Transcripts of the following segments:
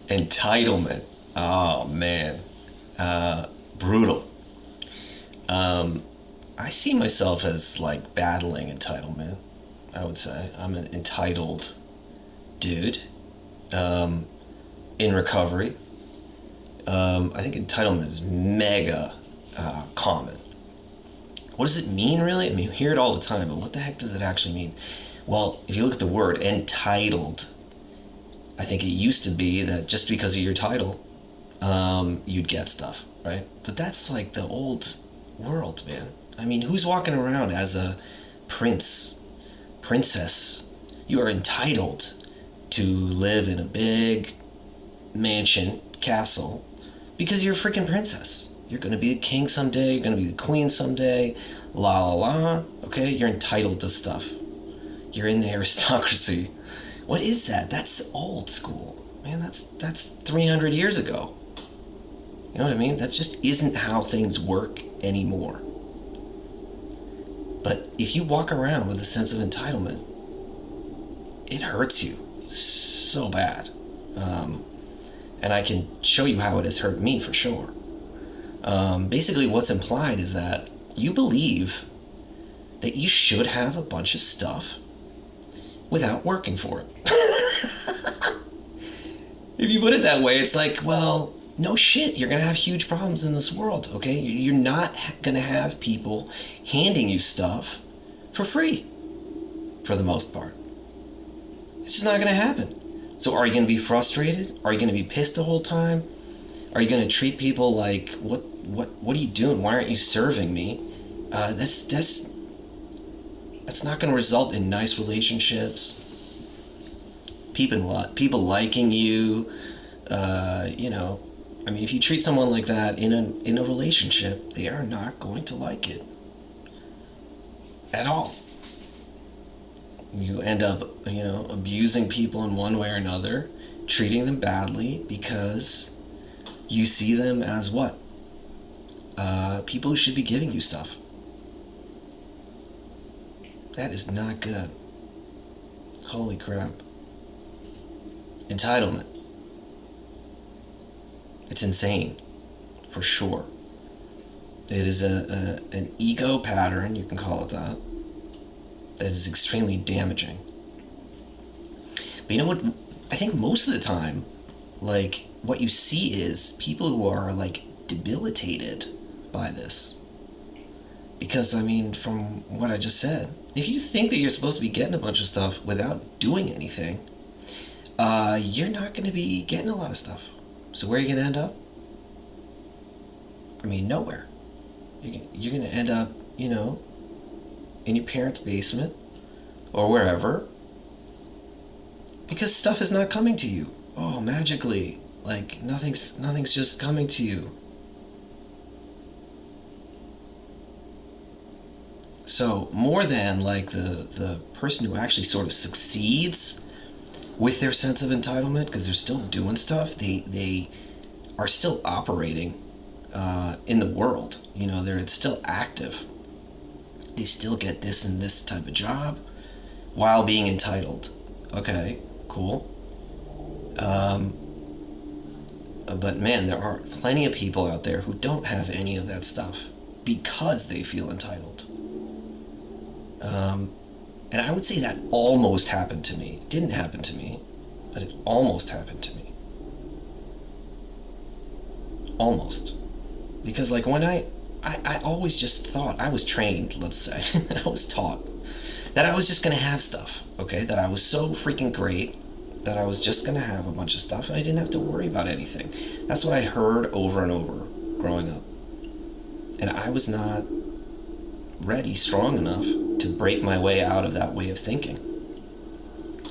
Entitlement. Oh man, brutal. I see myself as like battling entitlement. I would say I'm an entitled dude in recovery. I think entitlement is mega common. What does it mean, really? I mean, you hear it all the time, but what the heck does it actually mean? Well, if you look at the word entitled, I think it used to be that just because of your title, you'd get stuff, right? But that's like the old world, man. I mean, who's walking around as a prince, princess? You are entitled to live in a big mansion, castle, because you're a freaking princess. You're gonna be the king someday, you're gonna be the queen someday, la la la, okay? You're entitled to stuff. You're in the aristocracy. What is that? That's old school. Man, that's 300 years ago. You know what I mean? That just isn't how things work anymore. But if you walk around with a sense of entitlement, it hurts you so bad. And I can show you how it has hurt me for sure. Basically, what's implied is that you believe that you should have a bunch of stuff without working for it. If you put it that way, it's like, well, no shit, you're going to have huge problems in this world, okay? You're not going to have people handing you stuff for free, for the most part. It's just not going to happen. So are you going to be frustrated? Are you going to be pissed the whole time? Are you going to treat people like, what are you doing? Why aren't you serving me? That's not going to result in nice relationships. People liking you, I mean, if you treat someone like that in a relationship, they are not going to like it at all. You end up, abusing people in one way or another, treating them badly because you see them as what? People who should be giving you stuff. That is not good. Holy crap. Entitlement. It's insane, for sure. It is an ego pattern, you can call it that is extremely damaging. But you know what? I think most of the time, like, what you see is people who are, like, debilitated by this. Because, I mean, from what I just said, if you think that you're supposed to be getting a bunch of stuff without doing anything, you're not going to be getting a lot of stuff. So where are you going to end up? I mean, nowhere. You're going to end up, in your parents' basement or wherever, because stuff is not coming to you. Oh, magically. Like, nothing's just coming to you. So more than like the person who actually sort of succeeds with their sense of entitlement, because they're still doing stuff, they are still operating in the world. They're still active. They still get this and this type of job while being entitled. Okay, cool. But man, there are plenty of people out there who don't have any of that stuff because they feel entitled. And I would say that almost happened to me. It didn't happen to me, but it almost happened to me. Almost. Because like when I always just thought, I was trained, let's say, I was taught that I was just going to have stuff, okay? That I was so freaking great that I was just going to have a bunch of stuff and I didn't have to worry about anything. That's what I heard over and over growing up. And I was not ready, strong enough to break my way out of that way of thinking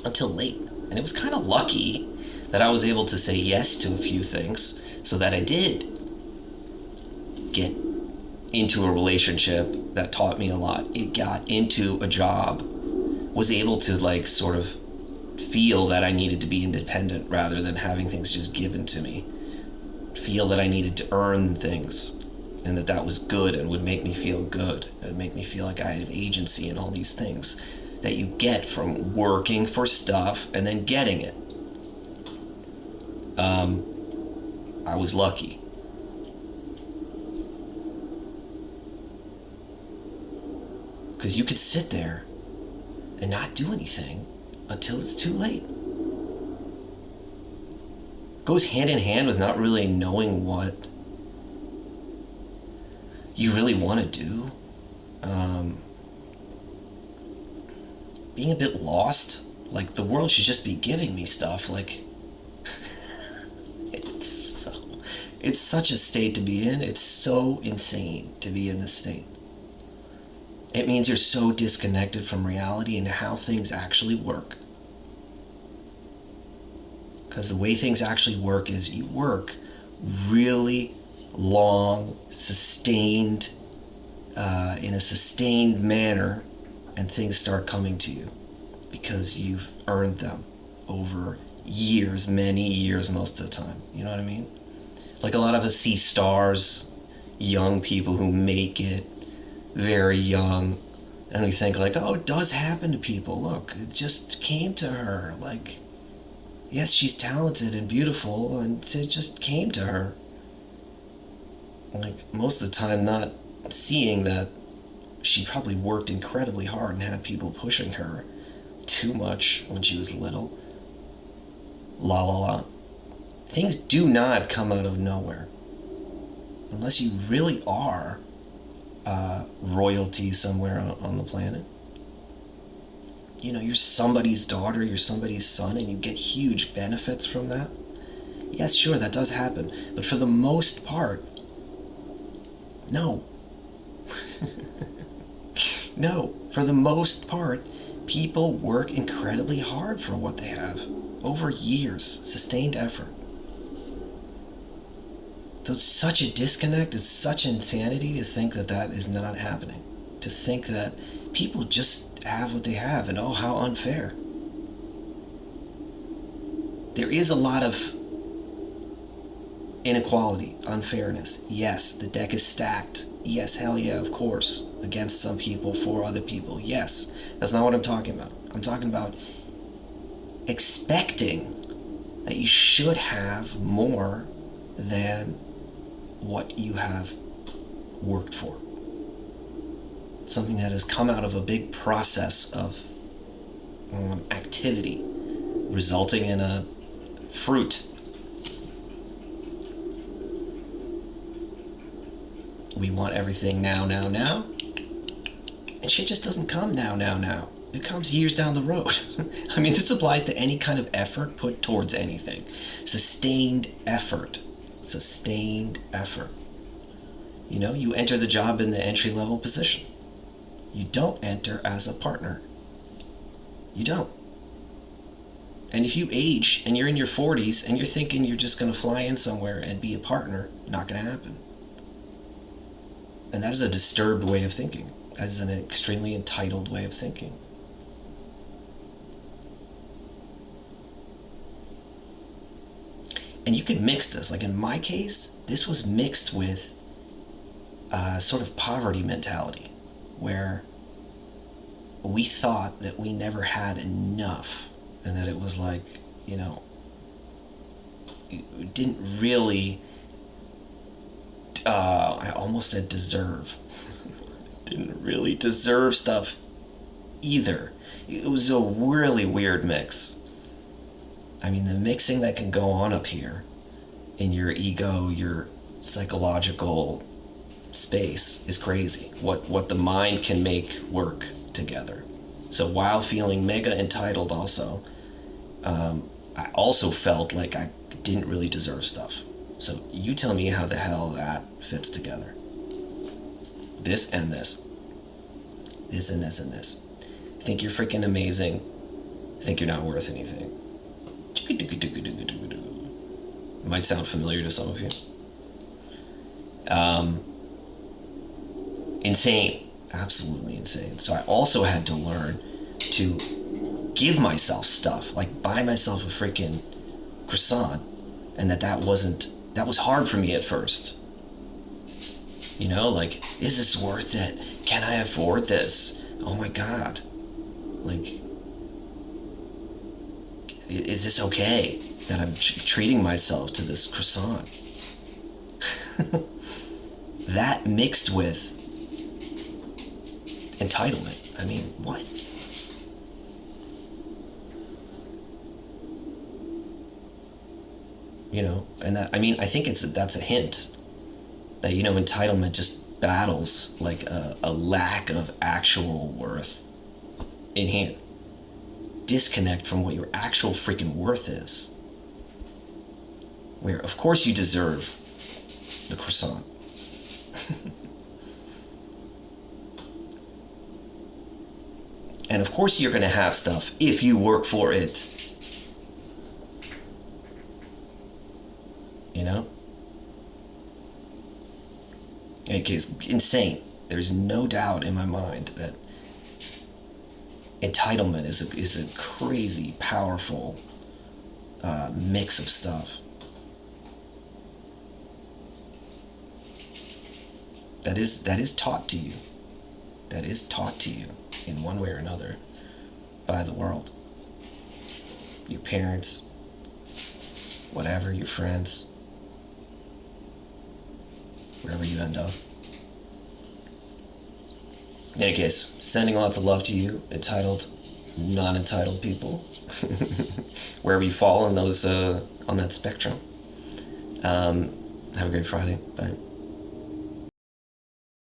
until late. And it was kind of lucky that I was able to say yes to a few things so that I did get into a relationship that taught me a lot. It got into a job, was able to like sort of feel that I needed to be independent rather than having things just given to me. Feel that I needed to earn things and that was good and would make me feel good. It would make me feel like I had agency in all these things that you get from working for stuff and then getting it. I was lucky. Because you could sit there and not do anything until it's too late. Goes hand in hand with not really knowing what you really want to do. Being a bit lost. Like, the world should just be giving me stuff. Like, it's such a state to be in. It's so insane to be in this state. It means you're so disconnected from reality and how things actually work. Because the way things actually work is you work really long, sustained, in a sustained manner, and things start coming to you because you've earned them over years, many years most of the time. You know what I mean? Like, a lot of us see stars, young people who make it very young, and we think like, oh, it does happen to people. Look, it just came to her. Like, yes, she's talented and beautiful, and it just came to her. Like, most of the time not seeing that she probably worked incredibly hard and had people pushing her too much when she was little. La la la. Things do not come out of nowhere. Unless you really are royalty somewhere on the planet. You know, you're somebody's daughter, you're somebody's son, and you get huge benefits from that. Yes, sure, that does happen. But for the most part, no. No, for the most part, people work incredibly hard for what they have. Over years, sustained effort. So it's such a disconnect, it's such insanity to think that that is not happening. To think that people just have what they have, and oh, how unfair. There is a lot of inequality, unfairness. Yes, the deck is stacked. Yes, hell yeah, of course. Against some people, for other people. Yes, that's not what I'm talking about. I'm talking about expecting that you should have more than what you have worked for. Something that has come out of a big process of activity, resulting in a fruit. We want everything now, now, now. And shit just doesn't come now, now, now. It comes years down the road. I mean, this applies to any kind of effort put towards anything. Sustained effort. Sustained effort. You know, you enter the job in the entry-level position. You don't enter as a partner. You don't. And if you age and you're in your 40s and you're thinking you're just going to fly in somewhere and be a partner, not going to happen. And that is a disturbed way of thinking. That is an extremely entitled way of thinking. And you can mix this. Like, in my case, this was mixed with a sort of poverty mentality, where we thought that we never had enough, and that it was like, you know, it didn't really, I almost said deserve. Didn't really deserve stuff either. It was a really weird mix. I mean, the mixing that can go on up here in your ego, your psychological space is crazy. What the mind can make work together. So while feeling mega entitled also, I also felt like I didn't really deserve stuff. So you tell me how the hell that fits together. This and this. This and this and this. Think you're freaking amazing. Think you're not worth anything. It might sound familiar to some of you. Insane. Absolutely insane. So I also had to learn to give myself stuff. Like, buy myself a freaking croissant. And that was hard for me at first. You know, like, is this worth it? Can I afford this? Oh my God. Like, is this okay? that I'm treating myself to this croissant. That mixed with entitlement. I mean, what? You know, and that, I mean, I think that's a hint that, you know, entitlement just battles like a lack of actual worth in here. Disconnect from what your actual freaking worth is. Where, of course, you deserve the croissant. And of course, you're going to have stuff if you work for it. You know? It's insane. There's no doubt in my mind that entitlement is a crazy, powerful mix of stuff. That is taught to you. That is taught to you in one way or another by the world. Your parents, whatever, your friends, wherever you end up. In any case, sending lots of love to you, entitled, non-entitled people, wherever you fall on those on that spectrum. Have a great Friday. Bye.